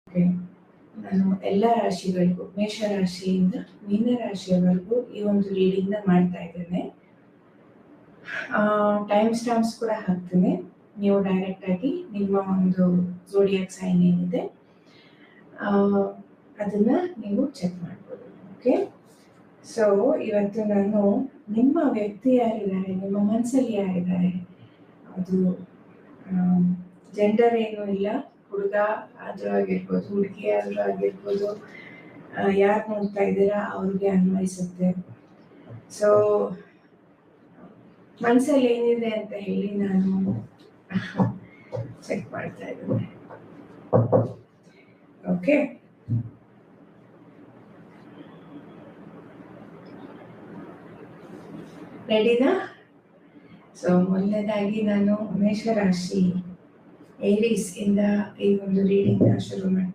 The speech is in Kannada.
ಓಕೆ, ನಾನು ಎಲ್ಲ ರಾಶಿಗಳಿಗೂ ಮೇಷರಾಶಿಯಿಂದ ಮೀನರಾಶಿಯವರೆಗೂ ಈ ಒಂದು ರೀಡಿಂಗ್ನ ಮಾಡ್ತಾ ಇದ್ದೇನೆ. ಟೈಮ್ ಸ್ಟಾಂಪ್ಸ್ ಕೂಡ ಹಾಕ್ತೀನಿ. ನೀವು ಡೈರೆಕ್ಟ್ ಆಗಿ ನಿಮ್ಮ ಒಂದು ಝೋಡಿಯಾಕ್ ಸೈನ್ ಏನಿದೆ ಅದನ್ನ ನೀವು ಚೆಕ್ ಮಾಡ್ಬೋದು. ಓಕೆ, ಸೊ ಇವತ್ತು ನಾನು ನಿಮ್ಮ ವ್ಯಕ್ತಿ ಯಾರಿದ್ದಾರೆ, ನಿಮ್ಮ ಮನಸ್ಸಲ್ಲಿ ಯಾರಿದ್ದಾರೆ, ಅದು ಜೆಂಡರ್ ಏನೂ ಇಲ್ಲ, ಹುಡುಗ ಆದರೂ ಆಗಿರ್ಬೋದು, ಹುಡುಗಿ ಆದರೂ ಆಗಿರ್ಬೋದು, ಯಾರು ನೋಡ್ತಾ ಇದ್ದೀರಾ ಅವ್ರಿಗೆ ಅನ್ವಯಿಸುತ್ತೆ. ಸೊ ಮನಸ್ಸಲ್ಲಿ ಏನಿದೆ ಅಂತ ಹೇಳಿ ನಾನು ಚೆಕ್ ಮಾಡ್ತಾ ಇದ್ದೇನೆ. ಓಕೆ, ರೆಡಿನಾ? ಸೊ ಮೊದಲನೇದಾಗಿ ನಾನು ಮೇಷರಾಶಿ ಏರೀಸ್ ಇಂದ ಈ ಒಂದು ರೀಡಿಂಗ್ ಶುರು ಮಾಡ್ತೀನಿ.